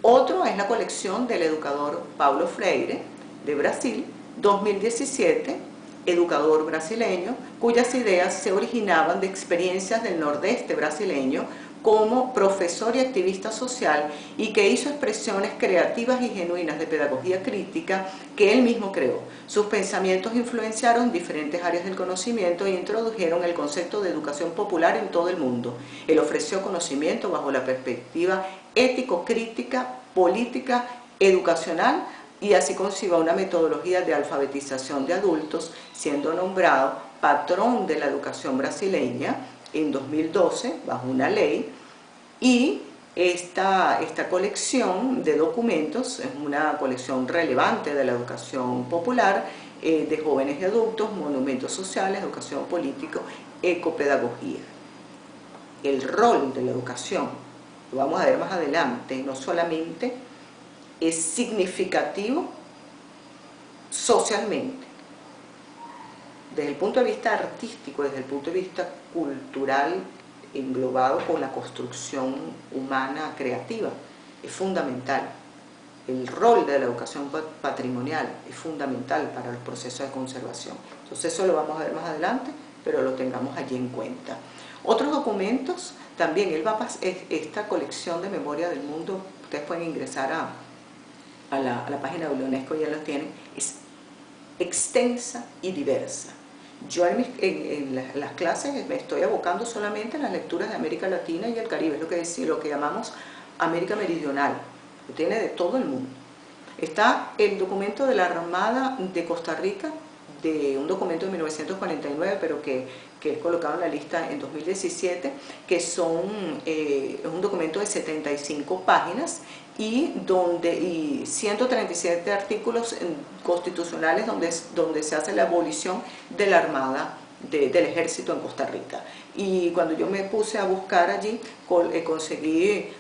Otro es la colección del educador Paulo Freire, de Brasil, 2017, educador brasileño, cuyas ideas se originaban de experiencias del nordeste brasileño como profesor y activista social, y que hizo expresiones creativas y genuinas de pedagogía crítica que él mismo creó. Sus pensamientos influenciaron diferentes áreas del conocimiento e introdujeron el concepto de educación popular en todo el mundo. Él ofreció conocimiento bajo la perspectiva ético-crítica, política, educacional, y así concibió una metodología de alfabetización de adultos, siendo nombrado patrón de la educación brasileña en 2012 bajo una ley. Y esta colección de documentos es una colección relevante de la educación popular, de jóvenes y adultos, monumentos sociales, educación política, ecopedagogía. El rol de la educación, lo vamos a ver más adelante, no solamente es significativo socialmente, desde el punto de vista artístico, desde el punto de vista cultural, englobado con la construcción humana creativa, es fundamental. El rol de la educación patrimonial es fundamental para los procesos de conservación. Entonces eso lo vamos a ver más adelante, pero lo tengamos allí en cuenta. Otros documentos, también esta colección de memoria del mundo, ustedes pueden ingresar a la página de UNESCO, ya lo tienen, es extensa y diversa. Yo en las clases me estoy abocando solamente a las lecturas de América Latina y el Caribe, es lo que llamamos América Meridional, lo tiene de todo el mundo. Está el documento de la Armada de Costa Rica, de un documento de 1949, pero que es colocado en la lista en 2017, que es un documento de 75 páginas y 137 artículos constitucionales donde se hace la abolición de la Armada del Ejército en Costa Rica. Y cuando yo me puse a buscar allí, conseguí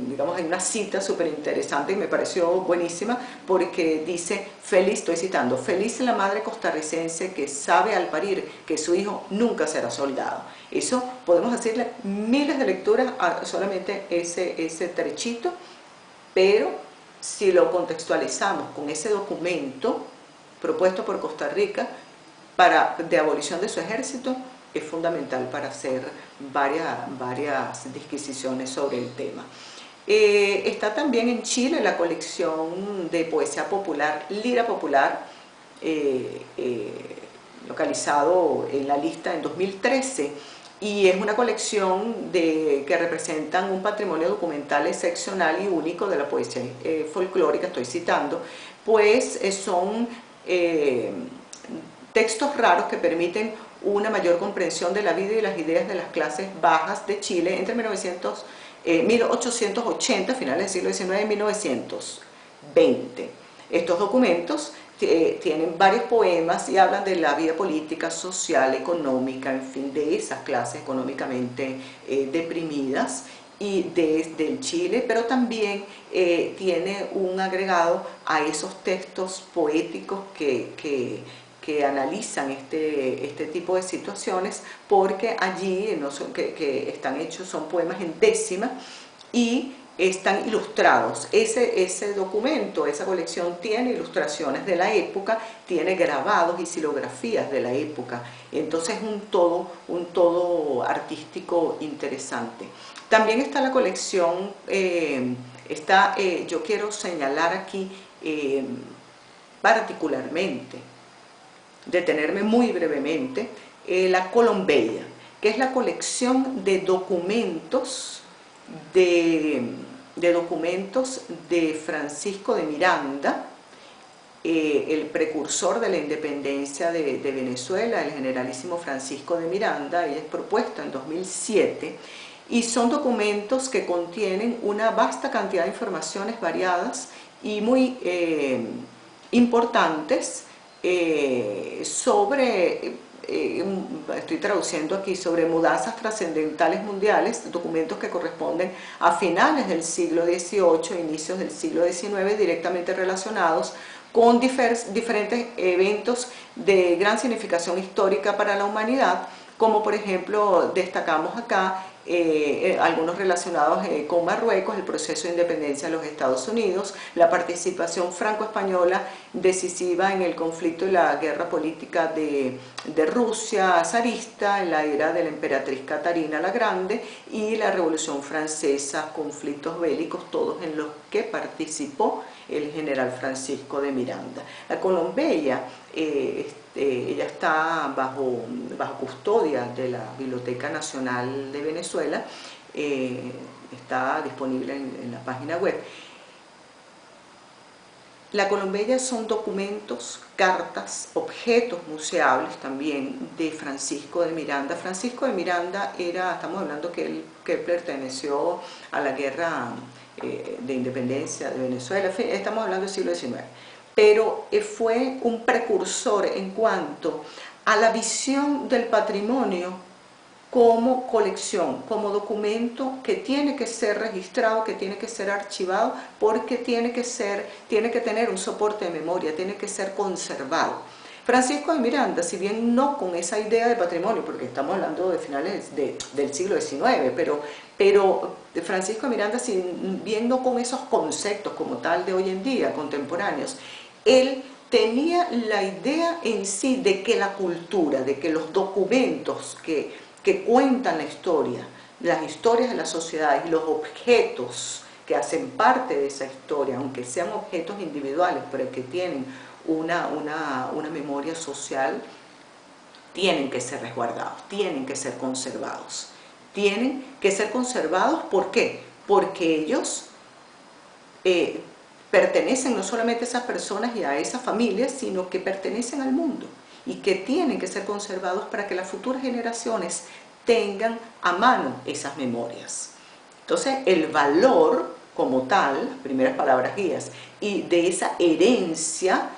digamos, hay una cita súper interesante y me pareció buenísima, porque dice, estoy citando, feliz la madre costarricense que sabe al parir que su hijo nunca será soldado. Eso podemos hacerle miles de lecturas a solamente ese trechito, pero si lo contextualizamos con ese documento propuesto por Costa Rica de abolición de su ejército, es fundamental para hacer varias disquisiciones sobre el tema. Está también en Chile la colección de poesía popular, Lira Popular, localizado en la lista en 2013, y es una colección que representan un patrimonio documental excepcional y único de la poesía folclórica, estoy citando, pues son textos raros que permiten una mayor comprensión de la vida y las ideas de las clases bajas de Chile entre 1880, finales del siglo XIX, y 1920. Estos documentos tienen varios poemas y hablan de la vida política, social, económica, en fin, de esas clases económicamente deprimidas y del Chile, pero también tiene un agregado a esos textos poéticos que analizan este tipo de situaciones, porque allí que están hechos, son poemas en décima, y están ilustrados. Ese documento, esa colección tiene ilustraciones de la época, tiene grabados y xilografías de la época. Entonces es un todo artístico interesante. También está la colección, yo quiero señalar aquí particularmente, detenerme muy brevemente, la Colombeia, que es la colección de documentos de Francisco de Miranda, el precursor de la independencia de Venezuela, el generalísimo Francisco de Miranda. Ella es propuesta en 2007 y son documentos que contienen una vasta cantidad de informaciones variadas y muy importantes estoy traduciendo aquí, sobre mudanzas trascendentales mundiales, documentos que corresponden a finales del siglo XVIII, inicios del siglo XIX, directamente relacionados con diferentes eventos de gran significación histórica para la humanidad, como por ejemplo destacamos acá algunos relacionados con Marruecos, el proceso de independencia de los Estados Unidos, la participación franco-española decisiva en el conflicto y la guerra política de Rusia zarista en la era de la emperatriz Catarina la Grande, y la Revolución Francesa, conflictos bélicos, todos en los que participó el general Francisco de Miranda. La Colombeia, ella está bajo custodia de la Biblioteca Nacional de Venezuela, está disponible en la página web. La Colombeia son documentos, cartas, objetos museables también de Francisco de Miranda. Francisco de Miranda estamos hablando que él perteneció a la guerra de independencia de Venezuela, estamos hablando del siglo XIX, pero fue un precursor en cuanto a la visión del patrimonio como colección, como documento que tiene que ser registrado, que tiene que ser archivado, porque tiene que tener un soporte de memoria, tiene que ser conservado. Francisco de Miranda, si bien no con esa idea de patrimonio, porque estamos hablando de finales del siglo XIX, pero Francisco de Miranda, si bien no con esos conceptos como tal de hoy en día, contemporáneos, él tenía la idea en sí de que la cultura, de que los documentos que cuentan la historia, las historias de las sociedades y los objetos que hacen parte de esa historia, aunque sean objetos individuales, pero que tienen una memoria social, tienen que ser resguardados, tienen que ser conservados. Tienen que ser conservados, ¿por qué? Porque ellos pertenecen no solamente a esas personas y a esas familias, sino que pertenecen al mundo, y que tienen que ser conservados para que las futuras generaciones tengan a mano esas memorias. Entonces, el valor como tal, las primeras palabras guías, y de esa herencia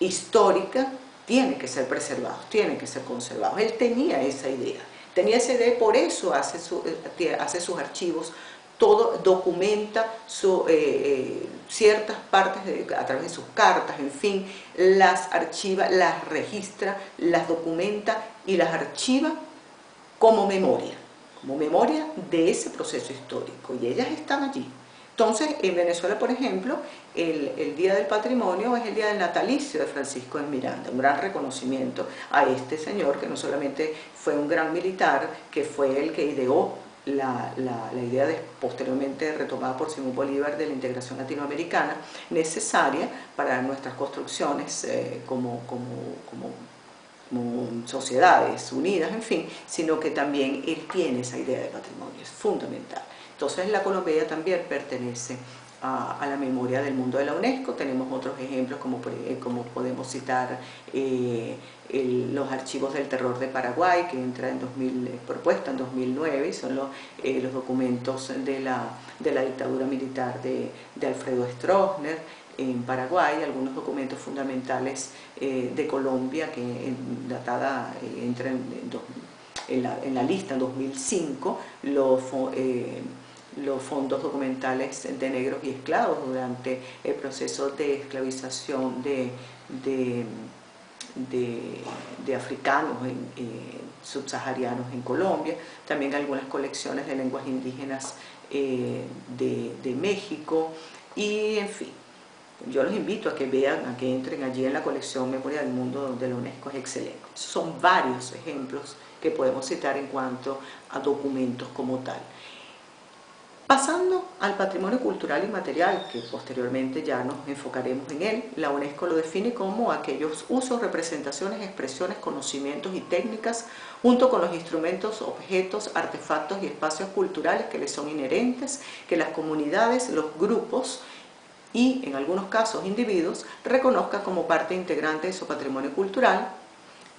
histórica tiene que ser preservados, tienen que ser conservados. Él tenía esa idea y por eso hace sus archivos, todo documenta ciertas partes a través de sus cartas, en fin, las archiva, las registra, las documenta y las archiva como memoria de ese proceso histórico, y ellas están allí. Entonces, en Venezuela, por ejemplo, el Día del Patrimonio es el día del natalicio de Francisco de Miranda, un gran reconocimiento a este señor, que no solamente fue un gran militar, que fue el que ideó la idea posteriormente retomada por Simón Bolívar de la integración latinoamericana, necesaria para nuestras construcciones como sociedades unidas, en fin, sino que también él tiene esa idea de patrimonio, es fundamental. Entonces la Colombeia también pertenece a la memoria del mundo de la UNESCO. Tenemos otros ejemplos como podemos citar los archivos del terror de Paraguay, que entra propuesta en 2009, y son los documentos de la dictadura militar de Alfredo Stroessner en Paraguay, algunos documentos fundamentales de Colombia, que entra en la lista en 2005, los fondos documentales de negros y esclavos durante el proceso de esclavización de africanos subsaharianos en Colombia, también algunas colecciones de lenguas indígenas de México, y en fin. Yo los invito a que vean, a que entren allí en la colección Memoria del Mundo de la UNESCO, es excelente. Son varios ejemplos que podemos citar en cuanto a documentos como tal. Pasando al patrimonio cultural inmaterial, que posteriormente ya nos enfocaremos en él, la UNESCO lo define como aquellos usos, representaciones, expresiones, conocimientos y técnicas, junto con los instrumentos, objetos, artefactos y espacios culturales que les son inherentes, que las comunidades, los grupos y, en algunos casos, individuos, reconozcan como parte integrante de su patrimonio cultural.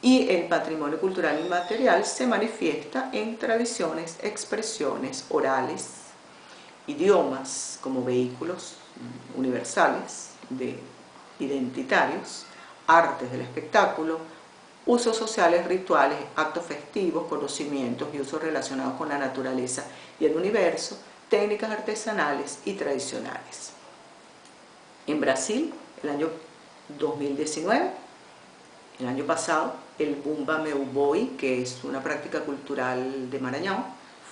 Y el patrimonio cultural inmaterial se manifiesta en tradiciones, expresiones orales, idiomas como vehículos universales, identitarios, artes del espectáculo, usos sociales, rituales, actos festivos, conocimientos y usos relacionados con la naturaleza y el universo, técnicas artesanales y tradicionales. En Brasil, el año 2019, el año pasado, el Bumba Meu Boi, que es una práctica cultural de Maranhão,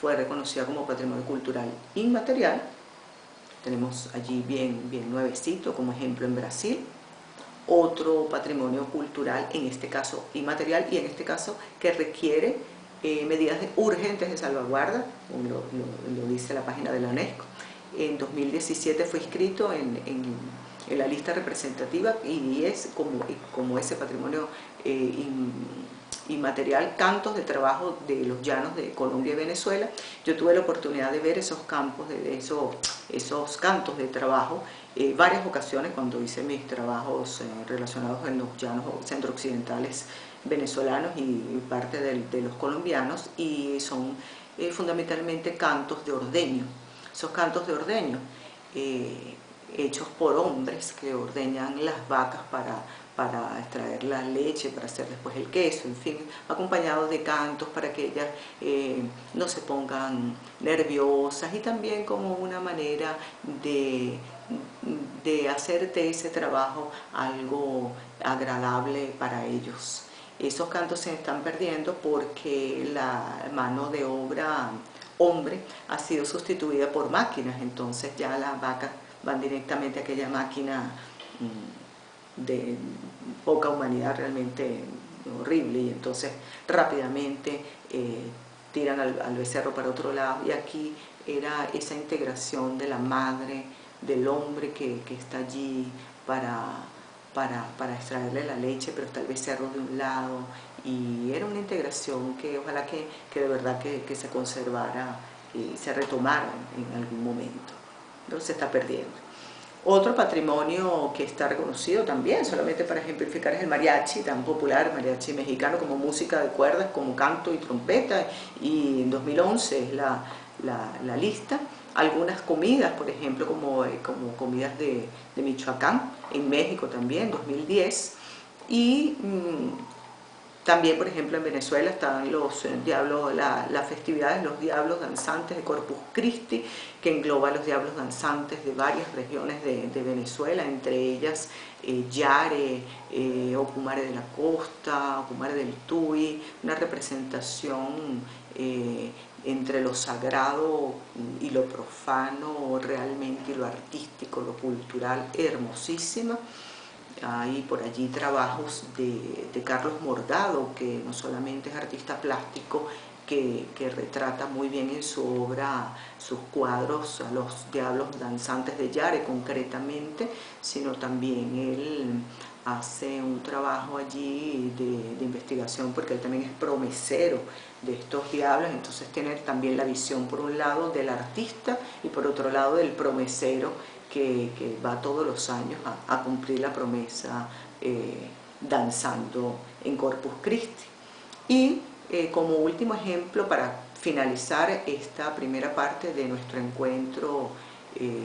fue reconocida como patrimonio cultural inmaterial. Tenemos allí bien nuevecito como ejemplo en Brasil. Otro patrimonio cultural, en este caso inmaterial, y en este caso que requiere medidas urgentes de salvaguarda, como lo dice la página de la UNESCO. En 2017 fue inscrito en la lista representativa y es como ese patrimonio inmaterial, cantos de trabajo de los llanos de Colombia y Venezuela. Yo tuve la oportunidad de ver esos campos, esos cantos de trabajo varias ocasiones cuando hice mis trabajos relacionados en los llanos centro-occidentales venezolanos y parte de los colombianos, y son fundamentalmente cantos de ordeño. Esos cantos de ordeño hechos por hombres que ordeñan las vacas para extraer la leche, para hacer después el queso, en fin, acompañados de cantos para que ellas no se pongan nerviosas, y también como una manera de hacerte ese trabajo algo agradable para ellos. Esos cantos se están perdiendo porque la mano de obra hombre ha sido sustituida por máquinas, entonces ya las vacas van directamente a aquella máquina de poca humanidad, realmente horrible, y entonces rápidamente tiran al becerro para otro lado. Y aquí era esa integración de la madre, del hombre que está allí para extraerle la leche, pero está el becerro de un lado, y era una integración que ojalá que de verdad que se conservara y se retomara en algún momento. Entonces se está perdiendo. Otro patrimonio que está reconocido también, solamente para ejemplificar, es el mariachi, tan popular, mariachi mexicano, como música de cuerdas, como canto y trompeta, y en 2011 es la lista. Algunas comidas, por ejemplo, como comidas de Michoacán, en México también, 2010, y también, por ejemplo, en Venezuela están los diablos, las festividades de los diablos danzantes de Corpus Christi, que engloba los diablos danzantes de varias regiones de Venezuela, entre ellas Yare, Ocumare de la Costa, Ocumare del Tuy, una representación entre lo sagrado y lo profano, realmente, y lo artístico, lo cultural, hermosísima. Hay por allí trabajos de Carlos Morgado, que no solamente es artista plástico, que retrata muy bien en su obra, sus cuadros, a los diablos danzantes de Yare concretamente, sino también él hace un trabajo allí de investigación, porque él también es promesero de estos diablos, entonces tiene también la visión, por un lado, del artista y por otro lado del promesero, que va todos los años a cumplir la promesa danzando en Corpus Christi. Y como último ejemplo, para finalizar esta primera parte de nuestro encuentro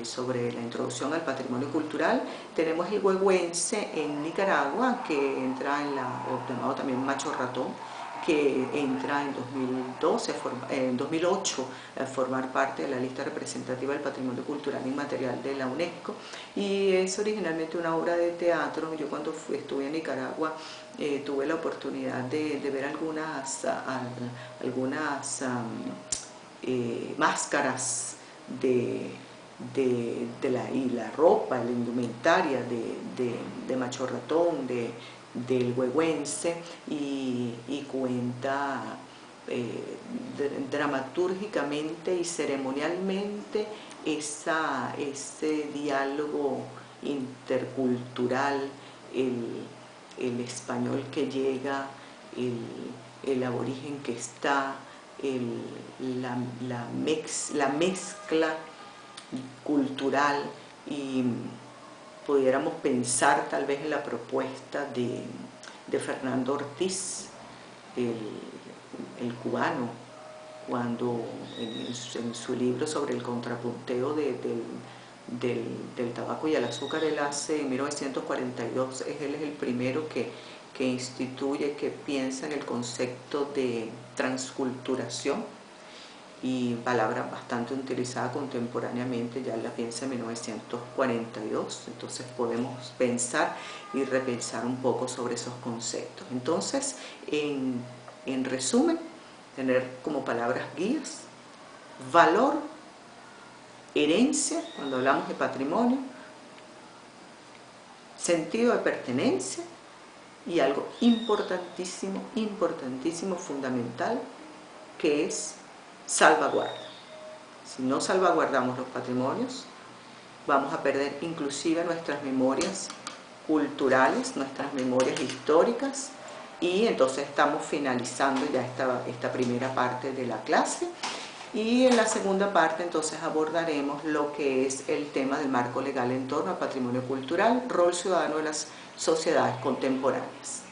sobre la introducción al patrimonio cultural, tenemos el huehuense en Nicaragua, que entra en o llamado también macho ratón, que entra en 2008 a formar parte de la lista representativa del Patrimonio Cultural Inmaterial de la UNESCO, y es originalmente una obra de teatro. Yo cuando estuve en Nicaragua tuve la oportunidad de ver algunas máscaras y la ropa, la indumentaria de Macho Ratón, del huehuense, y cuenta dramatúrgicamente y ceremonialmente ese diálogo intercultural, el español que llega, el aborigen que está, la mezcla cultural, y pudiéramos pensar tal vez en la propuesta de Fernando Ortiz, el cubano, cuando en su libro sobre el contrapunteo del tabaco y el azúcar, él hace en 1942, él es el primero que instituye, que piensa en el concepto de transculturación, y palabra bastante utilizada contemporáneamente, ya la piensa en 1942, entonces podemos pensar y repensar un poco sobre esos conceptos. Entonces, en resumen, tener como palabras guías: valor, herencia, cuando hablamos de patrimonio, sentido de pertenencia, y algo importantísimo, importantísimo, fundamental, que es salvaguarda. Si no salvaguardamos los patrimonios, vamos a perder inclusive nuestras memorias culturales, nuestras memorias históricas, y entonces estamos finalizando ya esta primera parte de la clase, y en la segunda parte entonces abordaremos lo que es el tema del marco legal en torno al patrimonio cultural, rol ciudadano de las sociedades contemporáneas.